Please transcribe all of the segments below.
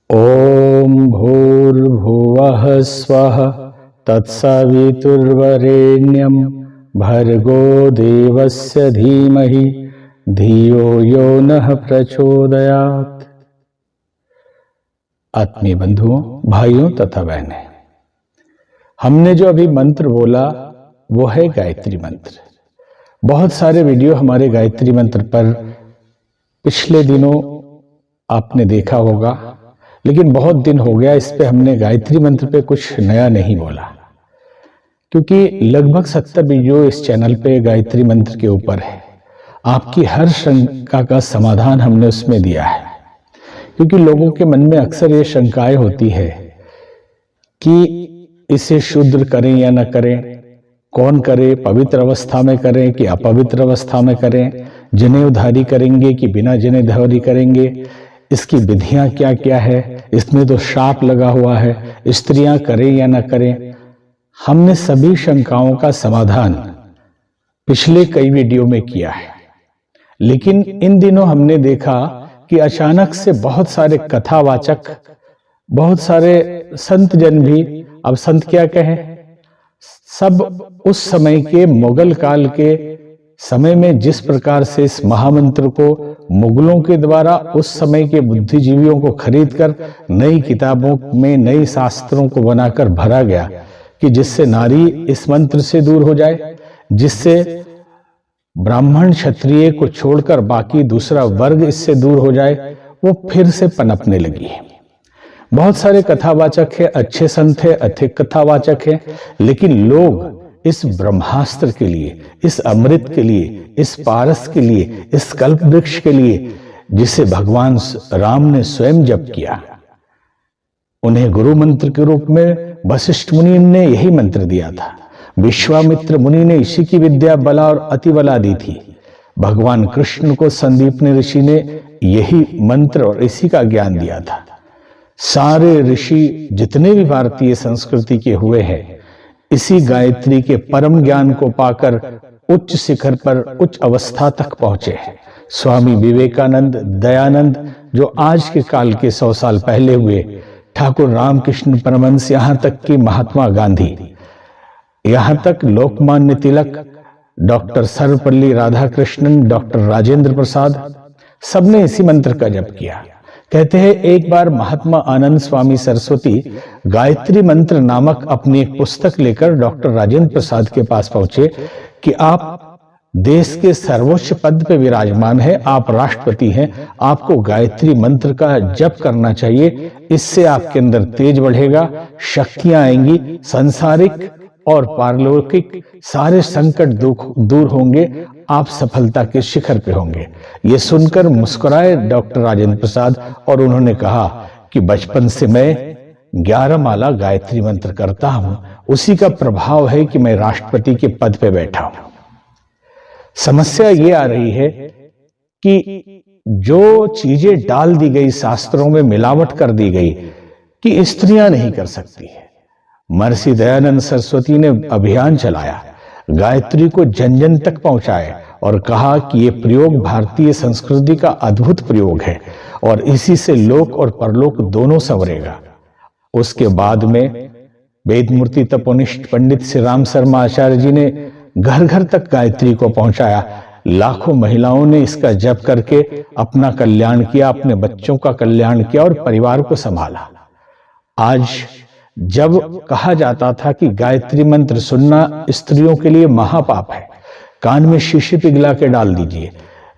ॐ भूर्भुवः स्वः तत्सवितुर्वरेण्यं भर्गो देवस्य धीमहि धियो यो नः प्रचोदयात्। आत्मीय बंधुओं, भाइयों तथा बहनें, हमने जो अभी मंत्र बोला वो है गायत्री मंत्र। बहुत सारे वीडियो हमारे गायत्री मंत्र पर पिछले दिनों आपने देखा होगा, लेकिन बहुत दिन हो गया इस पे हमने गायत्री मंत्र पे कुछ नया नहीं बोला, क्योंकि लगभग 70 वीडियो इस चैनल पे गायत्री मंत्र के ऊपर है। आपकी हर शंका का समाधान हमने उसमें दिया है, क्योंकि लोगों के मन में अक्सर ये शंकाएं होती है कि इसे शुद्ध करें या न करें, कौन करे, पवित्र अवस्था में करें कि अपवित्र अवस्था में करें, जनेऊधारी करेंगे कि बिना जनेऊधारी करेंगे, इसकी विधियां क्या क्या है, इसमें तो शाप लगा हुआ है, स्त्रियां करें या न करें। हमने सभी शंकाओं का समाधान पिछले कई वीडियो में किया है, लेकिन इन दिनों हमने देखा कि अचानक से बहुत सारे कथावाचक, बहुत सारे संत जन भी, अब संत क्या कहें, सब उस समय के मुगल काल के समय में जिस प्रकार से इस महामंत्र को मुगलों के द्वारा उस समय के बुद्धिजीवियों को खरीदकर नई किताबों में नई शास्त्रों को बनाकर भरा गया कि जिससे नारी इस मंत्र से दूर हो जाए, जिससे ब्राह्मण क्षत्रिय को छोड़कर बाकी दूसरा वर्ग इससे दूर हो जाए, वो फिर से पनपने लगी है। बहुत सारे कथावाचक है, अच्छे संत है, अधिक कथावाचक है, लेकिन लोग इस ब्रह्मास्त्र के लिए, इस अमृत के लिए, इस पारस के लिए, इस कल्प वृक्ष के लिए जिसे भगवान राम ने स्वयं जप किया, उन्हें गुरु मंत्र के रूप में वशिष्ठ मुनि ने यही मंत्र दिया था। विश्वामित्र मुनि ने इसी की विद्या बला और अतिबला दी थी। भगवान कृष्ण को संदीपनी ऋषि ने यही मंत्र और इसी का ज्ञान दिया था। सारे ऋषि जितने भी भारतीय संस्कृति के हुए हैं, इसी गायत्री के परम ज्ञान को पाकर उच्च शिखर पर, उच्च अवस्था तक पहुंचे हैं। स्वामी विवेकानंद, दयानंद, जो आज के काल के 100 साल पहले हुए, ठाकुर रामकृष्ण परमहंस, यहां तक कि महात्मा गांधी, यहां तक लोकमान्य तिलक, डॉक्टर सर्वपल्ली राधाकृष्णन, डॉक्टर राजेंद्र प्रसाद, सबने इसी मंत्र का जप किया। कहते हैं एक बार महात्मा आनंद स्वामी सरस्वती गायत्री मंत्र नामक अपनी एक पुस्तक लेकर डॉक्टर राजेंद्र प्रसाद के पास पहुंचे कि आप देश के सर्वोच्च पद पे विराजमान है, आप राष्ट्रपति हैं, आपको गायत्री मंत्र का जप करना चाहिए, इससे आपके अंदर तेज बढ़ेगा, शक्तियां आएंगी, सांसारिक और पारलौकिक सारे संकट दुख दूर होंगे, आप सफलता के शिखर पे होंगे। ये सुनकर मुस्कुराए डॉक्टर राजेंद्र प्रसाद और उन्होंने कहा कि बचपन से मैं 11 माला गायत्री मंत्र करता हूं, उसी का प्रभाव है कि मैं राष्ट्रपति के पद पे बैठा हूं। समस्या ये आ रही है कि जो चीजें डाल दी गई, शास्त्रों में मिलावट कर दी गई कि स्त्रियां नहीं कर सकती है। महर्षि दयानंद सरस्वती ने अभियान चलाया, गायत्री को जन जन तक पहुंचाए और कहा कि यह प्रयोग भारतीय संस्कृति का अद्भुत प्रयोग है और इसी से लोक और परलोक दोनों संवरेगा। उसके बाद में वेदमूर्ति तपोनिष्ठ पंडित श्री राम शर्मा आचार्य जी ने घर घर तक गायत्री को पहुंचाया। लाखों महिलाओं ने इसका जप करके अपना कल्याण किया, अपने बच्चों का कल्याण किया और परिवार को संभाला। आज जब कहा जाता था कि गायत्री मंत्र सुनना स्त्रियों के लिए महापाप है, कान में शीशी पिघला के डाल दीजिए।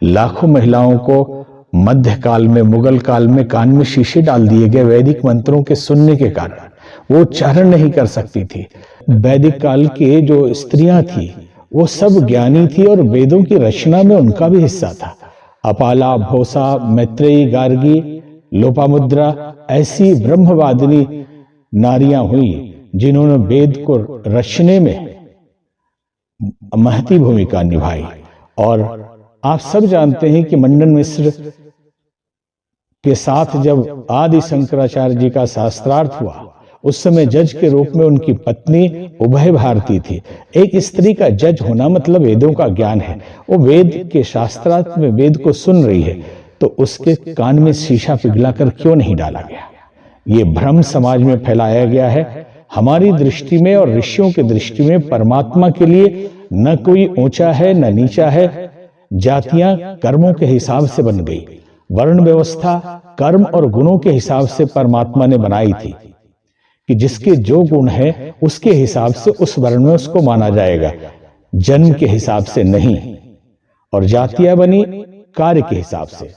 लाखों महिलाओं को मध्यकाल में, मुगल काल में कान में शीशे डाल दिए गए वैदिक मंत्रों के सुनने के कारण। वो उच्चारण नहीं कर सकती थी। वैदिक काल के जो स्त्रियां थी वो सब ज्ञानी थी और वेदों की रचना में उनका भी हिस्सा था। अपाला, भोसा, मैत्रेयी, गार्गी, लोपामुद्रा ऐसी ब्रह्मवादिनी नारियां हुई जिन्होंने वेद को रचने में महती भूमिका निभाई। और आप सब जानते हैं कि मंडन मिश्र के साथ जब आदि शंकराचार्य जी का शास्त्रार्थ हुआ, उस समय जज के रूप में उनकी पत्नी उभय भारती थी। एक स्त्री का जज होना मतलब वेदों का ज्ञान है। वो वेद के शास्त्रार्थ में वेद को सुन रही है, तो उसके कान में शीशा पिघलाकर क्यों नहीं डाला गया? ये भ्रम समाज में फैलाया गया है। हमारी दृष्टि में और ऋषियों की दृष्टि में परमात्मा के लिए न कोई ऊंचा है न नीचा है। जातियां कर्मों के हिसाब से बन गई। वर्ण व्यवस्था कर्म और गुणों के हिसाब से परमात्मा ने बनाई थी कि जिसके जो गुण है उसके हिसाब से उस वर्ण में उसको माना जाएगा, जन्म के हिसाब से नहीं। और जातियां बनी कार्य के हिसाब से।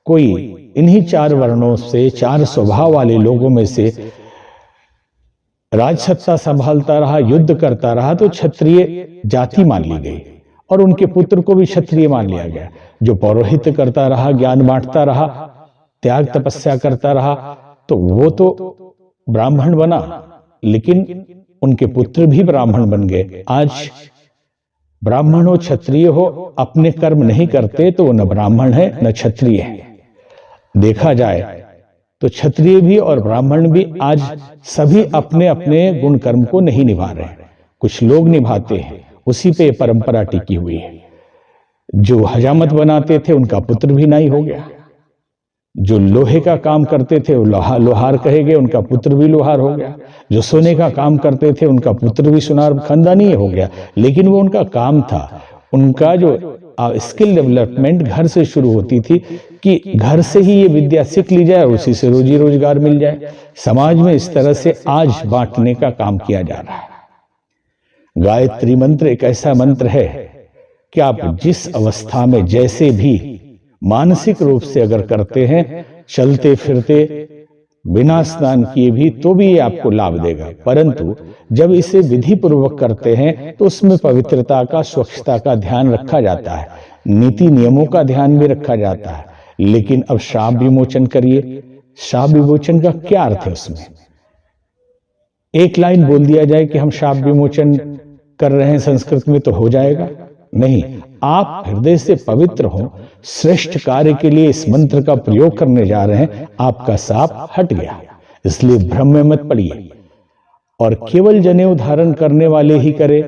कोई इन्हीं 4 वर्णों से 4 स्वभाव वाले लोगों में से राजसत्ता संभालता रहा, युद्ध करता रहा तो क्षत्रिय जाति मान ली गई और उनके पुत्र को भी क्षत्रिय मान लिया गया। जो पौरोहित्य करता रहा, ज्ञान बांटता रहा, त्याग तपस्या करता रहा, तो वो तो ब्राह्मण बना, लेकिन उनके पुत्र भी ब्राह्मण बन गए। आज ब्राह्मण हो क्षत्रिय हो, अपने कर्म नहीं करते तो वो न ब्राह्मण है न क्षत्रिय है। देखा जाए तो क्षत्रिय भी और ब्राह्मण भी आज सभी अपने अपने गुण कर्म को नहीं निभा रहे हैं। कुछ लोग निभाते हैं, उसी पे परंपरा टिकी हुई है। जो हजामत बनाते थे उनका पुत्र भी नाई हो गया। जो लोहे का काम करते थे वो लोहार कहे गए, उनका पुत्र भी लोहार हो गया। जो सोने का काम करते थे उनका पुत्र भी सुनार खानदानी हो गया, लेकिन वो उनका काम था। उनका जो स्किल डेवलपमेंट घर से शुरू होती थी कि घर से ही ये विद्या सीख ली जाए और उसी से रोजी रोजगार मिल जाए। समाज में इस तरह से आज बांटने का काम किया जा रहा है। गायत्री मंत्र एक ऐसा मंत्र है कि आप जिस अवस्था में जैसे भी मानसिक रूप से अगर करते हैं, चलते फिरते बिना स्नान किए भी, तो भी ये आपको लाभ देगा। परंतु जब इसे विधि पूर्वक करते हैं तो उसमें पवित्रता का, स्वच्छता का ध्यान रखा जाता है, नीति नियमों का ध्यान भी रखा जाता है। लेकिन अब शाप विमोचन करिए। शाप विमोचन का क्या अर्थ है? उसमें एक लाइन बोल दिया जाए कि हम शाप विमोचन कर रहे हैं संस्कृत में, तो हो जाएगा? नहीं। आप हृदय से पवित्र हो, श्रेष्ठ कार्य के लिए इस मंत्र का प्रयोग करने जा रहे हैं, आपका शाप हट गया। इसलिए भ्रम में मत पड़िए। और केवल जनेऊ धारण करने वाले ही करे,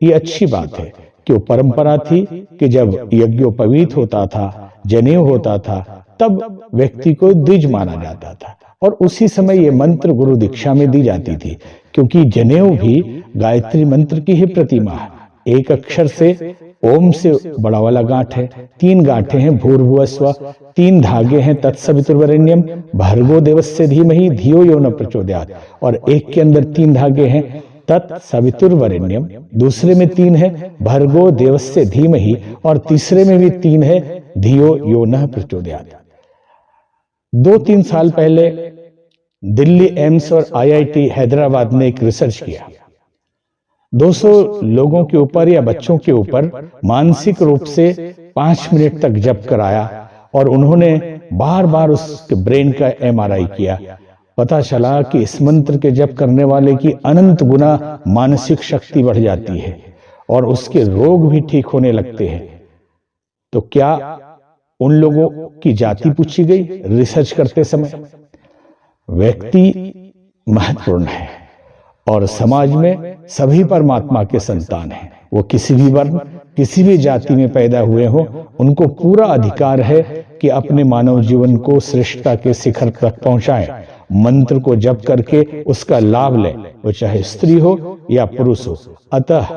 ये अच्छी बात है कि वो परंपरा थी कि जब यज्ञोपवीत होता था, जनेऊ होता था, तब व्यक्ति को द्विज माना जाता था और उसी समय ये मंत्र गुरु दीक्षा में दी जाती थी, क्योंकि जनेऊ भी गायत्री मंत्र की ही प्रतिमा है। एक अक्षर से ओम से बड़ा वाला गांठ है, 3 गांठें हैं भूर्भुवस्व, 3 धागे हैं तत्सवितुर्वरेण्यम भर्गो देवस्य धीमहि धियो यो न प्रचोदयात्, और एक के अंदर 3 धागे हैं तत्सवितुर्वरेण्यम, दूसरे में 3 है भर्गो देवस्य धीमहि, और तीसरे में भी 3 है धियो यो न प्रचोदयात्। 2-3 साल पहले दिल्ली एम्स और IIT हैदराबाद ने एक रिसर्च किया। 200 लोगों के ऊपर या बच्चों के ऊपर मानसिक रूप से 5 मिनट तक जप कराया और उन्होंने बार बार उसके ब्रेन का MRI किया। पता चला कि इस मंत्र के जप करने वाले की अनंत गुना मानसिक शक्ति बढ़ जाती है और उसके रोग भी ठीक होने लगते हैं। तो क्या उन लोगों की जाति पूछी गई रिसर्च करते समय? व्यक्ति महत्वपूर्ण है और समाज में सभी परमात्मा के संतान हैं। वो किसी भी वर्ण, किसी भी जाति में पैदा हुए हो, उनको पूरा अधिकार है कि अपने मानव जीवन को श्रेष्ठता के शिखर तक पहुंचाएं। मंत्र को जप करके उसका लाभ लें, वो चाहे स्त्री हो या पुरुष हो। अतः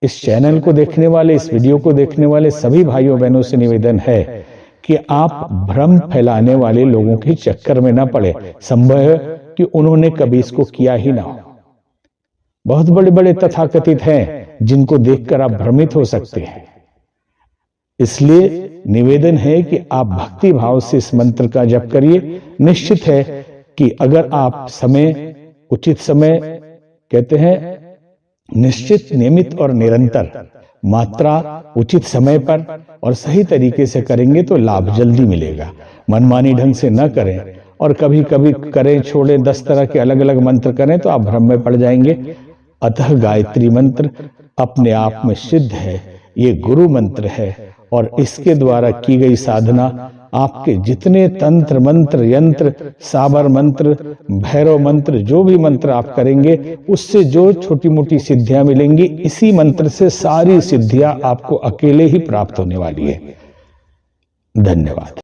इस चैनल को देखने वाले, इस वीडियो को देखने वाले सभी भाइयों बहनों से निवेदन है कि आप भ्रम फैलाने वाले लोगों के चक्कर में ना पड़े। संभव है कि उन्होंने कभी इसको किया ही ना हो। बहुत बड़े बड़े तथाकथित हैं जिनको देखकर आप भ्रमित हो सकते हैं। इसलिए निवेदन है कि आप भक्ति भाव से इस मंत्र का जप करिए। निश्चित है कि अगर आप समय, उचित समय कहते हैं, निश्चित, नियमित और निरंतर मात्रा उचित समय पर और सही तरीके से करेंगे तो लाभ जल्दी मिलेगा। मनमानी ढंग से न करें और कभी कभी करें छोड़ें, 10 तरह के अलग अलग मंत्र करें तो आप भ्रम में पड़ जाएंगे। अतः गायत्री मंत्र अपने आप में सिद्ध है, ये गुरु मंत्र है और इसके द्वारा की गई साधना आपके जितने तंत्र मंत्र, यंत्र, साबर मंत्र, भैरव मंत्र, जो भी मंत्र आप करेंगे उससे जो छोटी मोटी सिद्धियां मिलेंगी, इसी मंत्र से सारी सिद्धियां आपको अकेले ही प्राप्त होने वाली है। धन्यवाद।